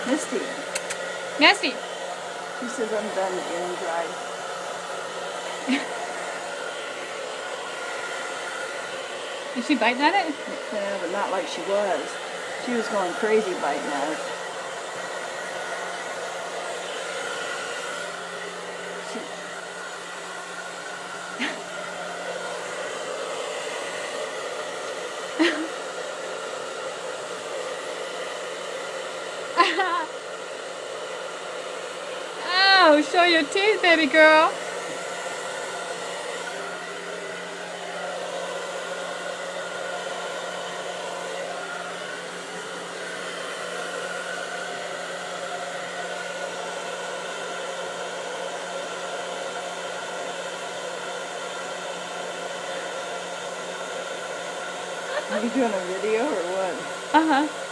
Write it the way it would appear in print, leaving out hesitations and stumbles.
Misty. Nessie. She says I'm done getting dry. Is she biting at it? Yeah, but not like she was. She was going crazy biting at it. She, Oh, show your teeth, baby girl. are you doing a video or what? Uh-huh.